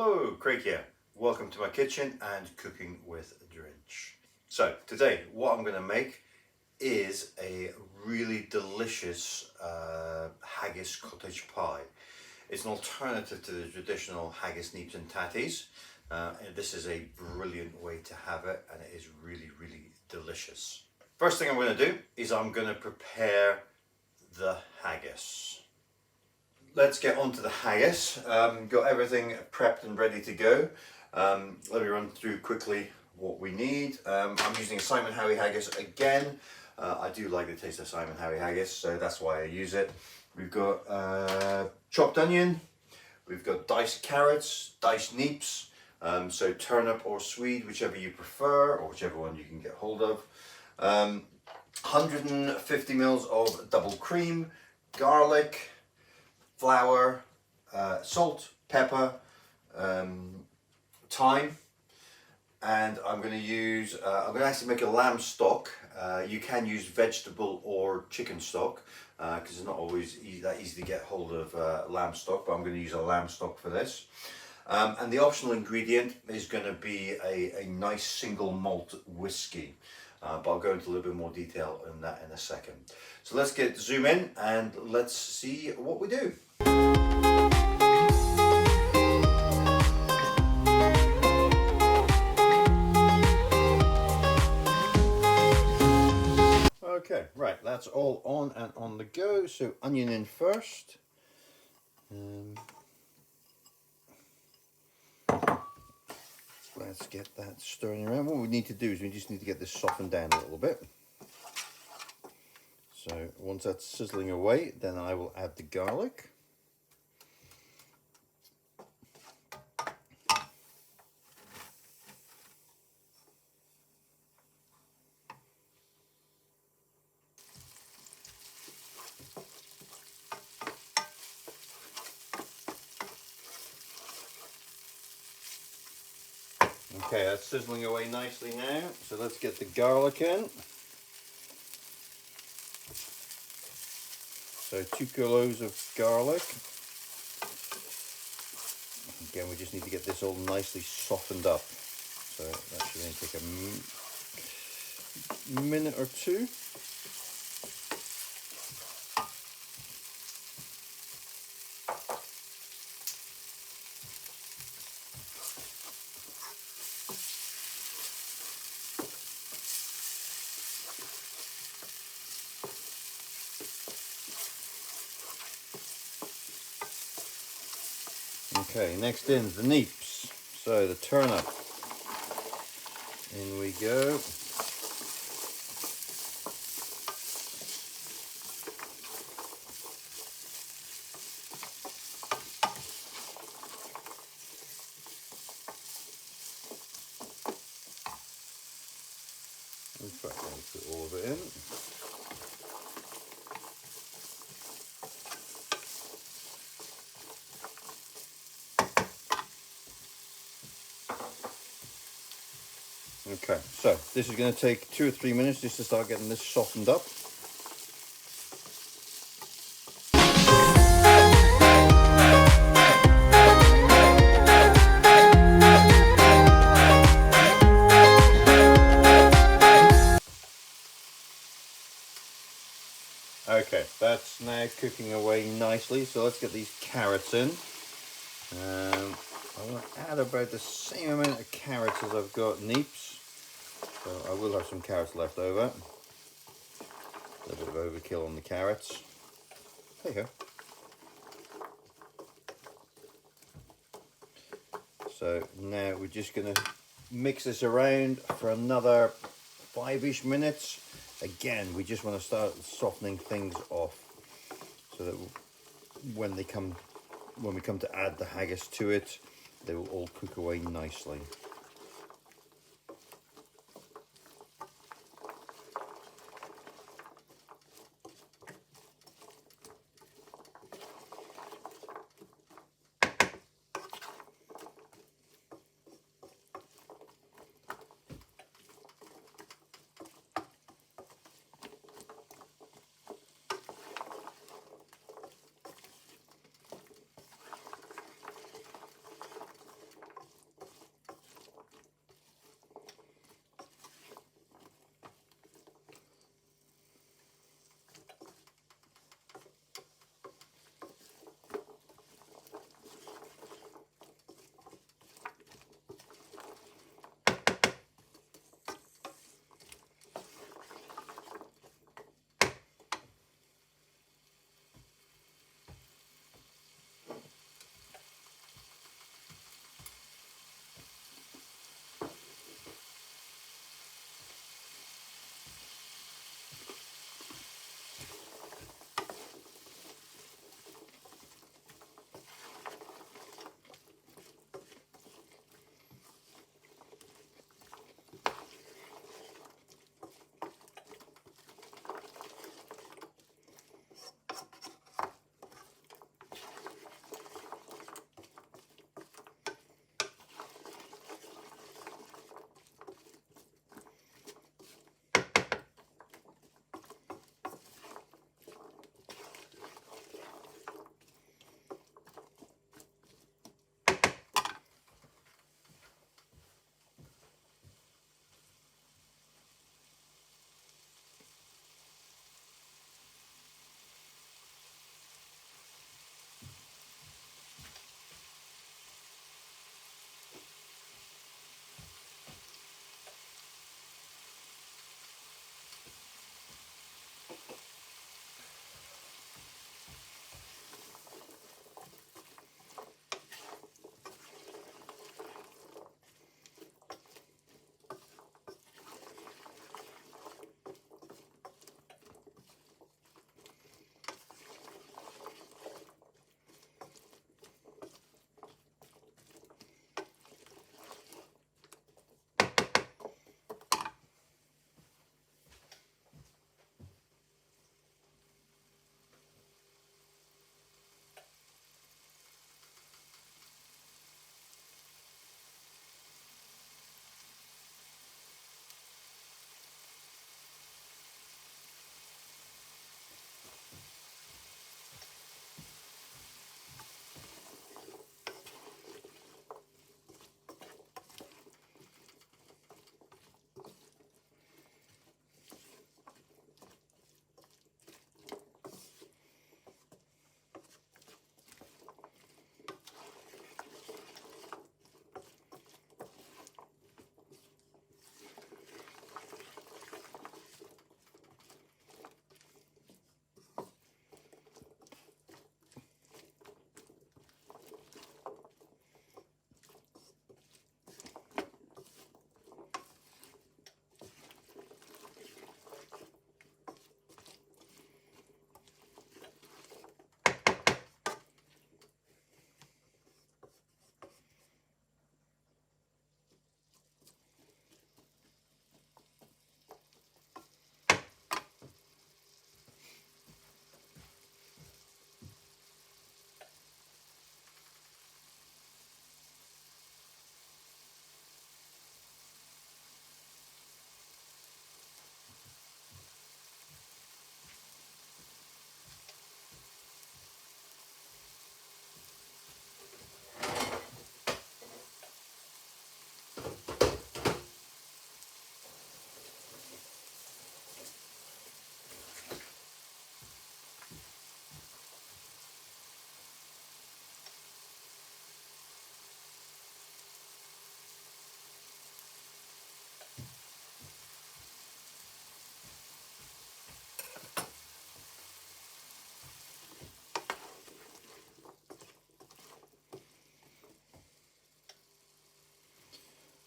Hello, Craig here. Welcome to my kitchen and cooking with Drench. So today what I'm going to make is a really delicious haggis cottage pie. It's an alternative to the traditional haggis, neeps and tatties. And this is a brilliant way to have it, and it is really delicious. First thing I'm going to do is I'm going to prepare the haggis. Let's get on to the haggis. Got everything prepped and ready to go. Let me run through quickly what we need. I'm using a Simon Howie haggis again. I do like the taste of Simon Howie haggis, so that's why I use it. We've got chopped onion, we've got diced carrots, diced neeps, so turnip or Swede, whichever you prefer, or whichever one you can get hold of. 150 mils of double cream, garlic, flour, salt, pepper, thyme, and I'm going to use, I'm going to actually make a lamb stock. You can use vegetable or chicken stock because it's not always that easy to get hold of lamb stock, but I'm going to use a lamb stock for this. And the optional ingredient is going to be a nice single malt whiskey. But I'll go into a little bit more detail on that in a second. So let's zoom in and let's see what we do. Okay, right, that's all on and on the go. So onion in first. Let's get that stirring around. What we need to do is we just need to get this softened down a little bit. So once that's sizzling away, then I will add the garlic. Okay, that's sizzling away nicely now, so let's get the garlic in. So 2 kilos of garlic. Again, we just need to get this all nicely softened up. So that should only take a minute or two. Okay, next in the neeps. So the turnip. In we go. In fact, I'll put all of it in. Okay, so this is going to take 2 or 3 minutes just to start getting this softened up. Okay, that's now cooking away nicely, so let's get these carrots in. I'm going to add about the same amount of carrots as I've got neeps. So I will have some carrots left over. A little bit of overkill on the carrots. There you go. So now we're just going to mix this around for another 5-ish minutes. Again, we just want to start softening things off so that when we come to add the haggis to it, they will all cook away nicely.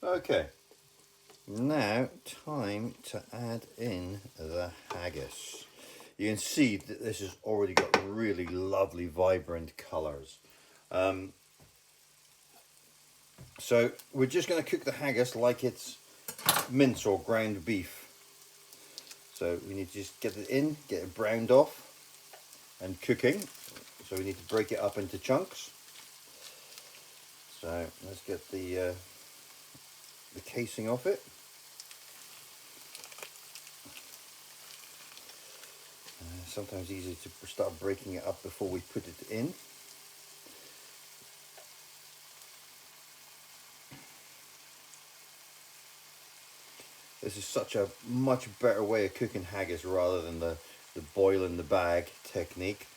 Okay, now time to add in the haggis. You can see that this has already got really lovely vibrant colours. So we're just going to cook the haggis like it's mince or ground beef. So we need to just get it in, get it browned off and cooking. So we need to break it up into chunks. So let's get the casing off it. Sometimes easy to start breaking it up before we put it in. This is such a much better way of cooking haggis rather than the boil in the bag technique.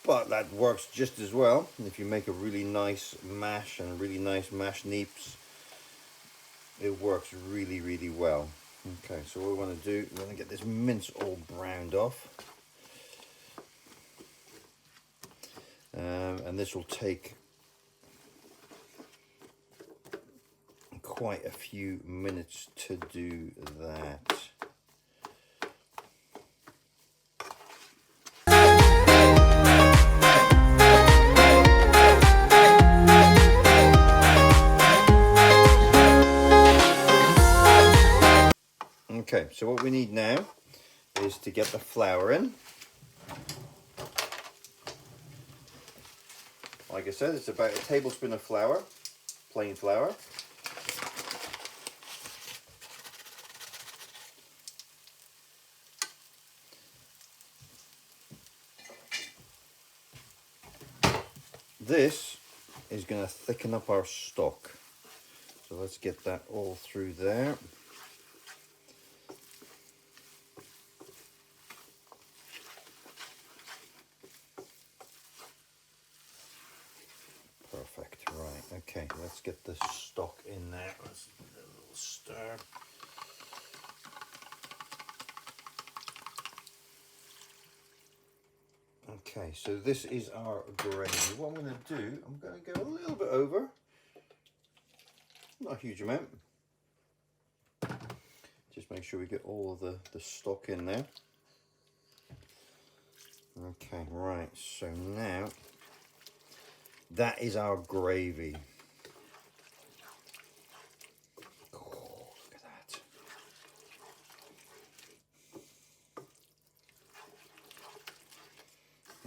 But that works just as well if you make a really nice mash and really nice mashed neeps. It works really, really well. Okay, so what we want to do, we're going to get this mince all browned off. And this will take quite a few minutes to do that. Okay, so what we need now is to get the flour in. Like I said, it's about a tablespoon of flour, plain flour. This is going to thicken up our stock. So let's get that all through there. Perfect, right, okay, let's get the stock in there. Let's give it a little stir. Okay, so this is our gravy. What I'm going to do, I'm going to go a little bit over, not a huge amount. Just make sure we get all of the stock in there. Okay, right, so now that is our gravy. Oh, look at that.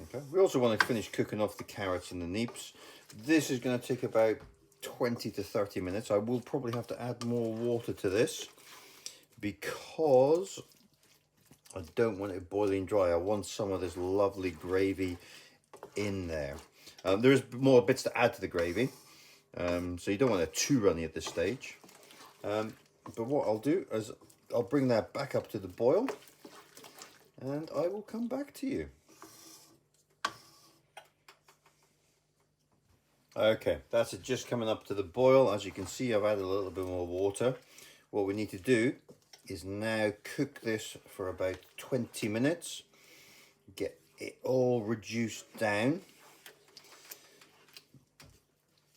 Okay, we also want to finish cooking off the carrots and the neeps. This is going to take about 20 to 30 minutes. I will probably have to add more water to this because I don't want it boiling dry. I want some of this lovely gravy in there. There is more bits to add to the gravy, so you don't want it too runny at this stage. But what I'll do is I'll bring that back up to the boil and I will come back to you. Okay, that's it, just coming up to the boil. As you can see, I've added a little bit more water. What we need to do is now cook this for about 20 minutes. Get it all reduced down.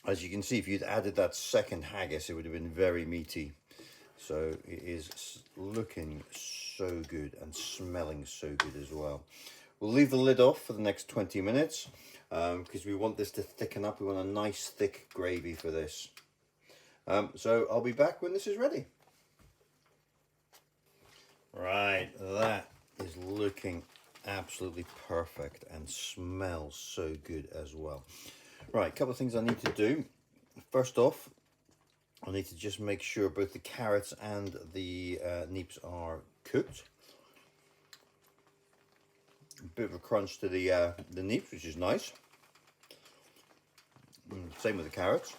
As you can see, if you'd added that second haggis, it would have been very meaty. So it is looking so good and smelling so good as well. We'll leave the lid off for the next 20 minutes because we want this to thicken up. We want a nice thick gravy for this. So I'll be back when this is ready. Right, that is looking absolutely perfect and smells so good as well. Right, a couple of things I need to do. First off, I need to just make sure both the carrots and the neeps are cooked. A bit of a crunch to the neeps, which is nice. Same with the carrots.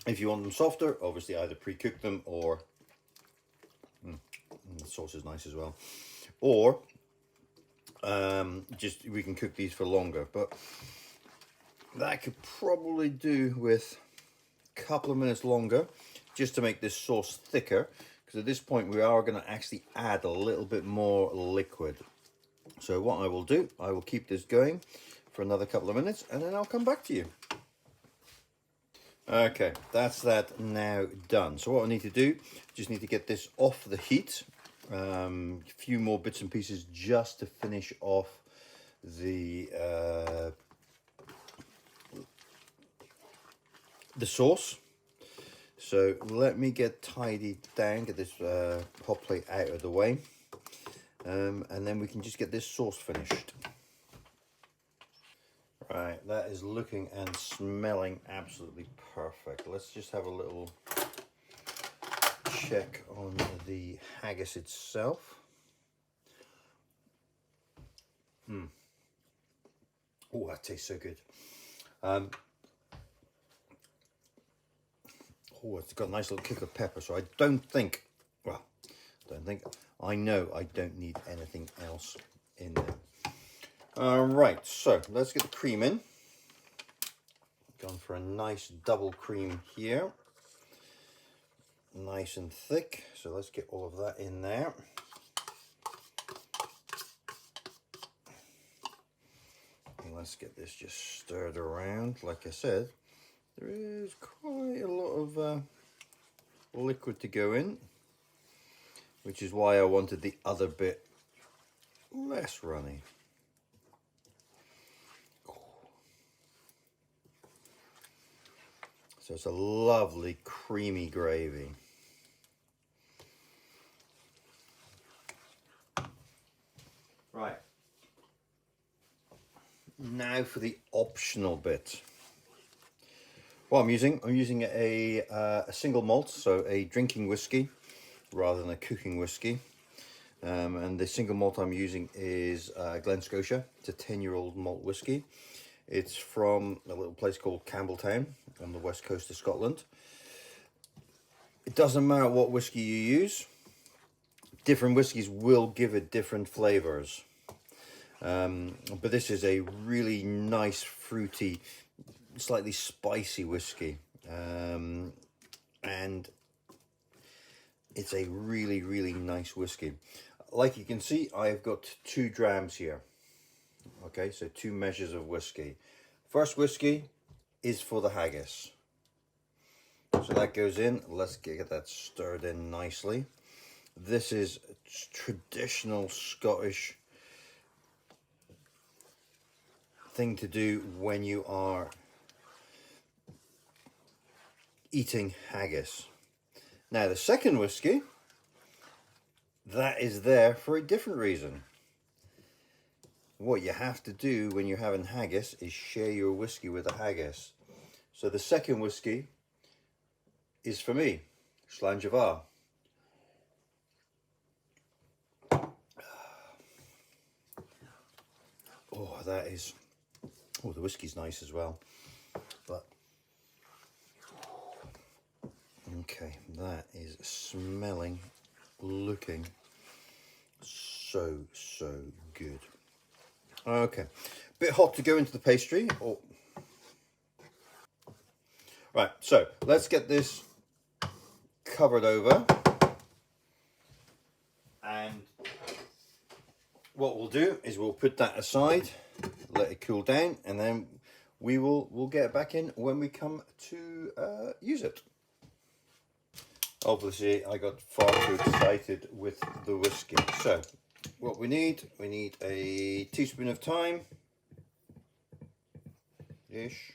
If you want them softer, obviously either pre-cook them or the sauce is nice as well. Or just we can cook these for longer, but that I could probably do with a couple of minutes longer just to make this sauce thicker, because at this point we are going to actually add a little bit more liquid. So what I will do, I will keep this going for another couple of minutes and then I'll come back to you. Okay, that's that now done. So what I need to do, just need to get this off the heat. A few more bits and pieces just to finish off the sauce. So let me get tidied down, get this hot plate out of the way, and then we can just get this sauce finished. Right, that is looking and smelling absolutely perfect. Let's just have a little check on the haggis itself. Oh, that tastes so good. Oh, it's got a nice little kick of pepper, so I don't think, well, I know I don't need anything else in there. Right, so let's get the cream in. Gone for a nice double cream here. Nice and thick, so let's get all of that in there. And let's get this just stirred around. Like I said, there is quite a lot of liquid to go in, which is why I wanted the other bit less runny. So it's a lovely creamy gravy. Right. Now for the optional bit. What I'm using a single malt, so a drinking whiskey rather than a cooking whiskey. And the single malt I'm using is Glen Scotia. It's a 10-year-old malt whiskey. It's from a little place called Campbelltown on the west coast of Scotland. It doesn't matter what whiskey you use. Different whiskies will give it different flavors. But this is a really nice, fruity, slightly spicy whiskey. And it's a really, really nice whiskey. Like you can see, I've got 2 drams here. Okay, so 2 measures of whiskey. First whiskey is for the haggis. So that goes in. Let's get that stirred in nicely. This is traditional Scottish thing to do when you are eating haggis. Now the second whiskey, that is there for a different reason. What you have to do when you're having haggis is share your whiskey with the haggis. So the second whiskey is for me, Slangevar. Oh, that is, oh, the whiskey's nice as well. But, okay, that is smelling, looking so good. Okay, bit hot to go into the pastry. Oh. Right, so let's get this covered over, and what we'll do is we'll put that aside, let it cool down, and then we'll get it back in when we come to use it. Obviously, I got far too excited with the whiskey. So what we need a teaspoon of thyme, ish,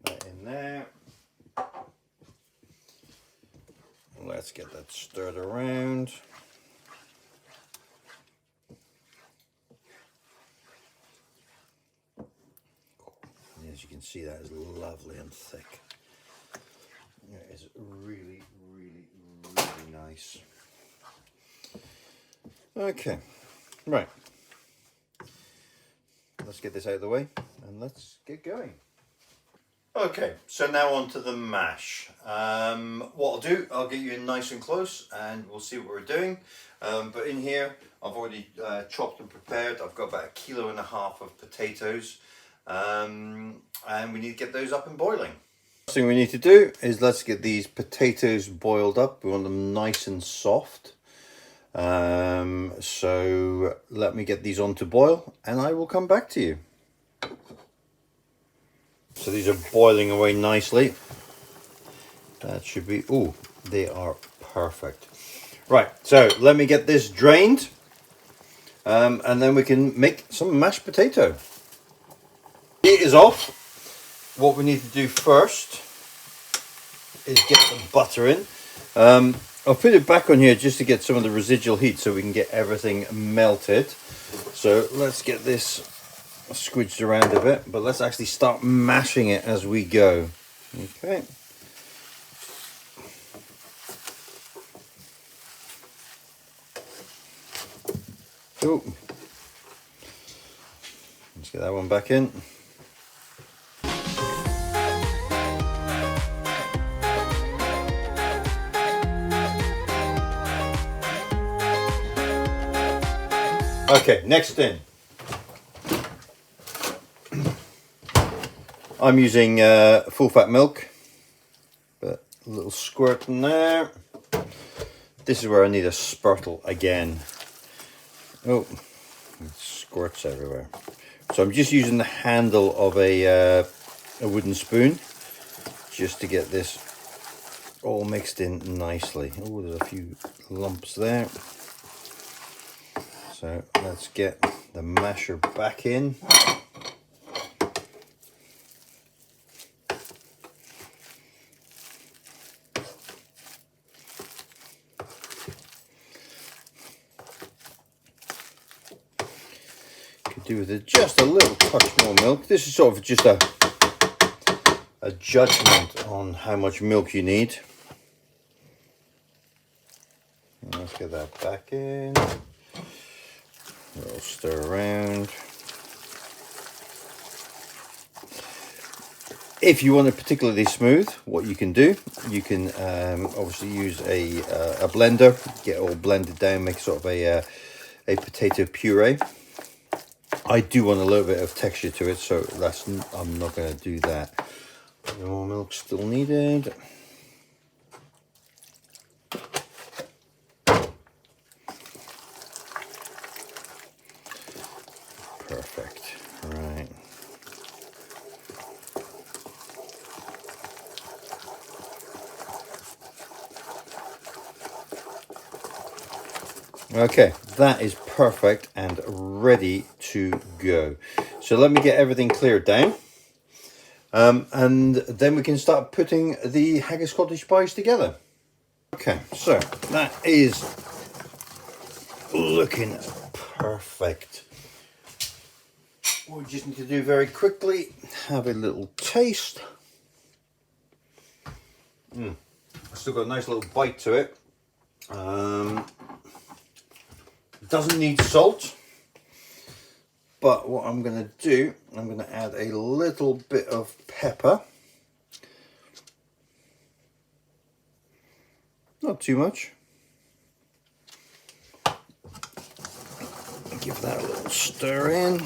that in there. Let's get that stirred around. And as you can see, that is lovely and thick. It is really nice. Okay, right. Let's get this out of the way and let's get going. Okay, so now on to the mash. What I'll do, I'll get you in nice and close and we'll see what we're doing. But in here, I've already chopped and prepared. I've got about 1.5 kilos of potatoes. And we need to get those up and boiling. First thing we need to do is let's get these potatoes boiled up. We want them nice and soft. So let me get these on to boil and I will come back to you. So these are boiling away nicely. That should be, oh, they are perfect. Right, so let me get this drained, and then we can make some mashed potato. Heat is off. What we need to do first is get the butter in. I'll put it back on here just to get some of the residual heat so we can get everything melted. So let's get this squidged around a bit, but let's actually start mashing it as we go. Okay. Oh, let's get that one back in. Okay, next in. I'm using full fat milk, but a little squirt in there. This is where I need a spurtle again. Oh, it squirts everywhere. So I'm just using the handle of a wooden spoon just to get this all mixed in nicely. Oh, there's a few lumps there. So let's get the masher back in. Could do with it just a little touch more milk. This is sort of just a judgment on how much milk you need. Let's get that back in. A little stir around. If you want it particularly smooth, what you can do, you can obviously use a blender, get it all blended down, make sort of a potato puree. I do want a little bit of texture to it, so I'm not going to do that. More milk still needed. Perfect. Right. Okay, that is perfect and ready to go. So let me get everything cleared down. And then we can start putting the haggis cottage pies together. Okay, so that is looking perfect. What we just need to do very quickly, have a little taste. Still got a nice little bite to it. Doesn't need salt. But what I'm going to do, I'm going to add a little bit of pepper. Not too much. Give that a little stir in.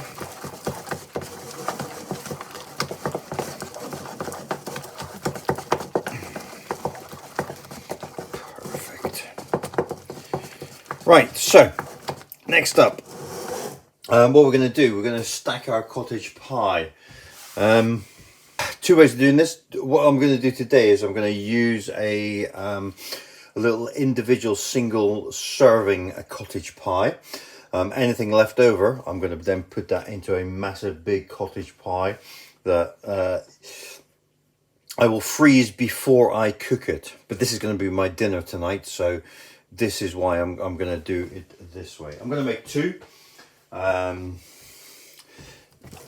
Perfect. Right, so next up. What we're going to do, we're going to stack our cottage pie. Two ways of doing this. What I'm going to do today is I'm going to use a little individual single serving cottage pie. Anything left over, I'm going to then put that into a massive big cottage pie that I will freeze before I cook it. But this is going to be my dinner tonight, so this is why I'm going to do it this way. I'm going to make two.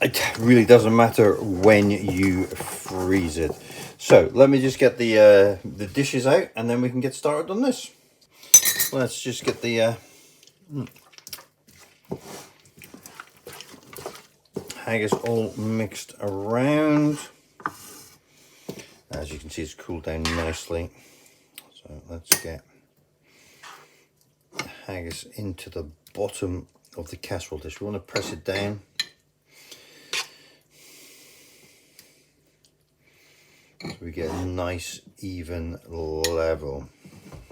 It really doesn't matter when you freeze it. So let me just get the dishes out and then we can get started on this. Let's just get the haggis all mixed around. As you can see, it's cooled down nicely. So let's get the haggis into the bottom of the casserole dish. We want to press it down. So we get a nice even level.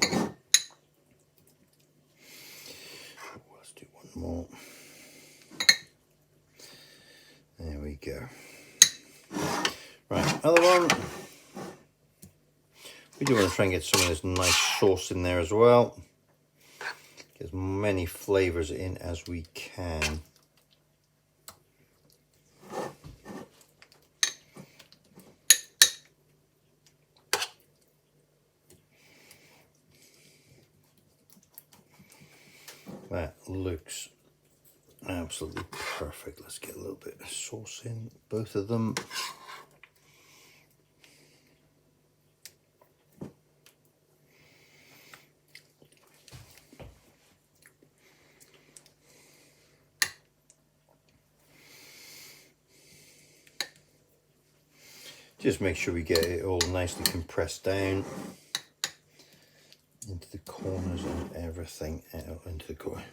Let's do one more. There we go. Right, other one. We do want to try and get some of this nice sauce in there as well. Get as many flavors in as we can. That looks absolutely perfect. Let's get a little bit of sauce in both of them. Just make sure we get it all nicely compressed down into the corners and everything out into the corner.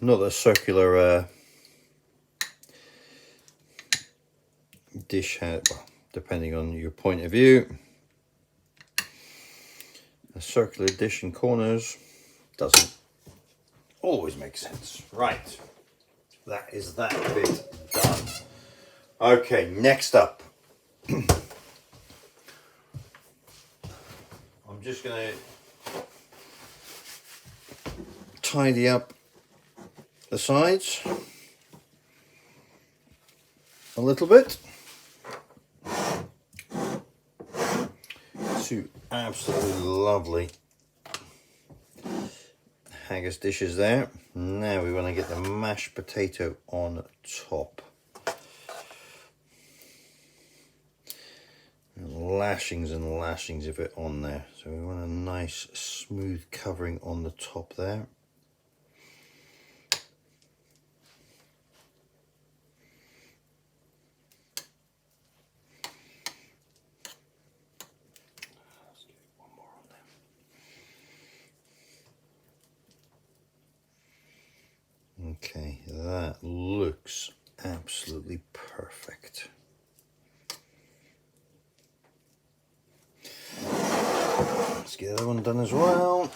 Not a circular dish has, well, depending on your point of view, a circular dish in corners doesn't always make sense. Right, that is that bit done. Okay, next up, I'm just going to tidy up the sides a little bit. Two absolutely lovely haggis dishes there. Now we want to get the mashed potato on top. Lashings and lashings of it on there. So we want a nice smooth covering on the top there. Let's get one more on there. Okay, that looks absolutely perfect. Let's get the other one done as well.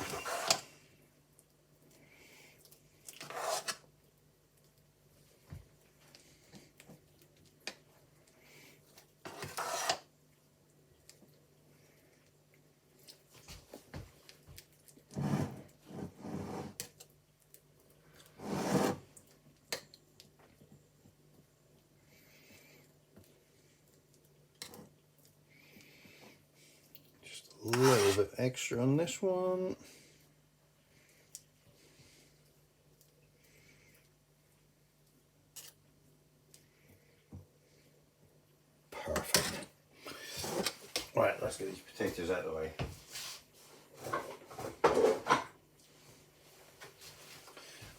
A little bit extra on this one. Perfect. Right, let's get these potatoes out of the way.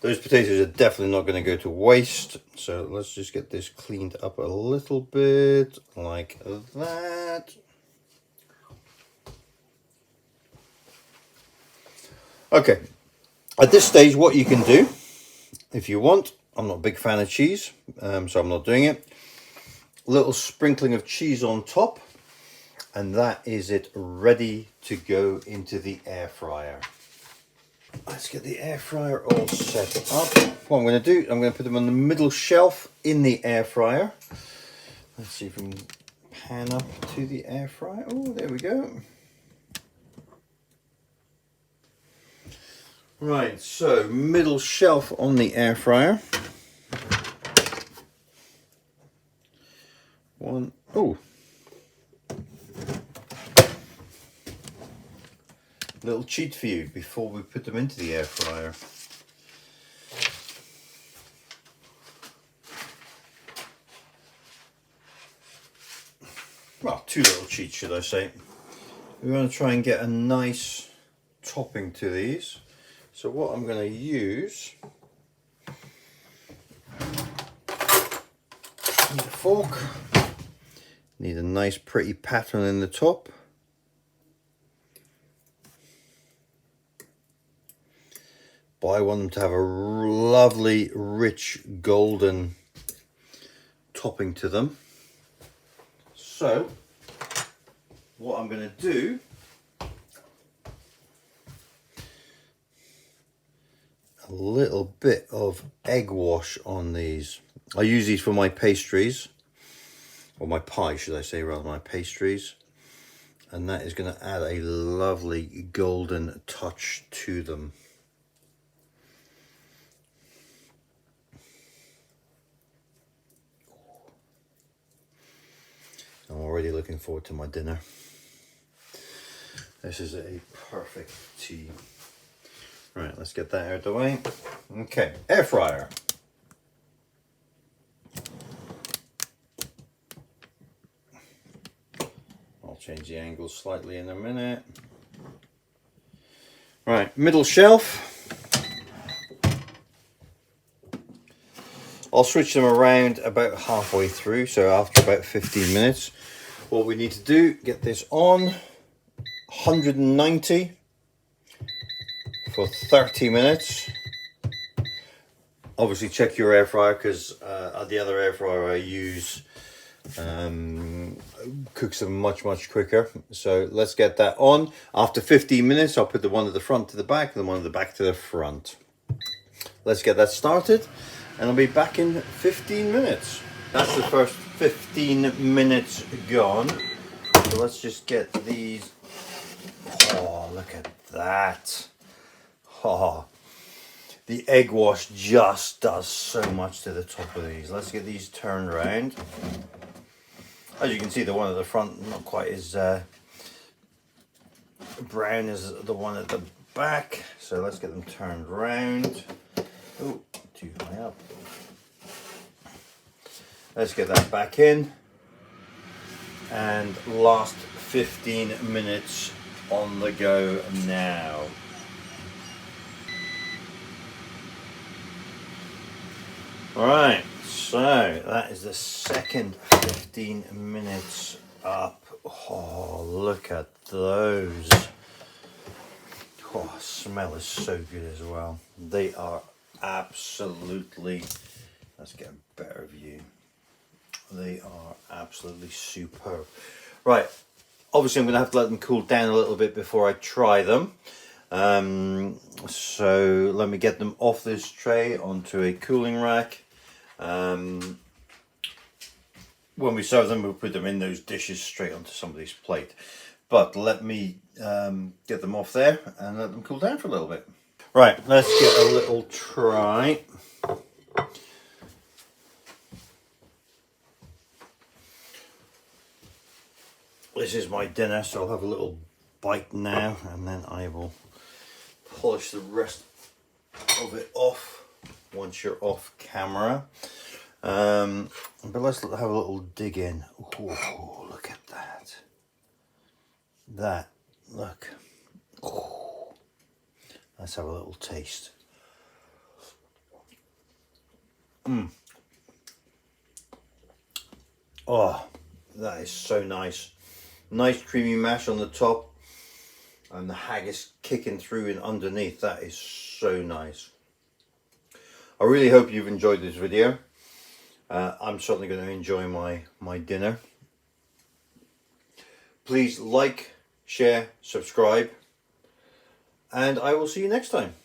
Those potatoes are definitely not going to go to waste, so let's just get this cleaned up a little bit like that. Okay, at this stage what you can do, if you want, I'm not a big fan of cheese, so I'm not doing it. A little sprinkling of cheese on top, and that is it ready to go into the air fryer. Let's get the air fryer all set up. What I'm going to do, I'm going to put them on the middle shelf in the air fryer. Let's see if we can pan up to the air fryer. Oh, there we go. Right, so middle shelf on the air fryer. One, oh. Little cheat for you before we put them into the air fryer. Well, two little cheats, should I say. We want to try and get a nice topping to these. So what I'm going to use, need a fork, need a nice pretty pattern in the top. But I want them to have a lovely, rich, golden topping to them. So, what I'm going to do, a little bit of egg wash on these. I use these for my pastries, or my pie should I say, rather, my pastries. And that is going to add a lovely golden touch to them. I'm already looking forward to my dinner. This is a perfect tea. Right, let's get that out of the way. Okay, air fryer. I'll change the angle slightly in a minute. Right, middle shelf. I'll switch them around about halfway through, so after about 15 minutes. What we need to do, get this on 190 for 30 minutes. Obviously check your air fryer, because the other air fryer I use cooks them much quicker. So let's get that on. After 15 minutes I'll put the one at the front to the back and the one at the back to the front. Let's get that started and I'll be back in 15 minutes. That's the first 15 minutes gone. So let's just get these. Oh, look at that. Oh, the egg wash just does so much to the top of these. Let's get these turned around. As you can see, the one at the front not quite as brown as the one at the back. So let's get them turned around. Oh, too high up. Let's get that back in. And last 15 minutes on the go now. Alright, so that is the second 15 minutes up. Oh, look at those. Oh, smell is so good as well. They are absolutely, let's get a better view. They are absolutely superb. Right, obviously I'm going to have to let them cool down a little bit before I try them. So let me get them off this tray onto a cooling rack. When we serve them, we'll put them in those dishes straight onto somebody's plate. But let me get them off there and let them cool down for a little bit. Right, let's get a little try. This is my dinner, so I'll have a little bite now and then I will polish the rest of it off once you're off camera. But let's have a little dig in. Oh, look at that. That, look. Oh. Let's have a little taste. Oh, that is so nice. Nice creamy mash on the top and the haggis kicking through and underneath. That is so nice. I really hope you've enjoyed this video. I'm certainly going to enjoy my dinner. Please like, share, subscribe, and I will see you next time.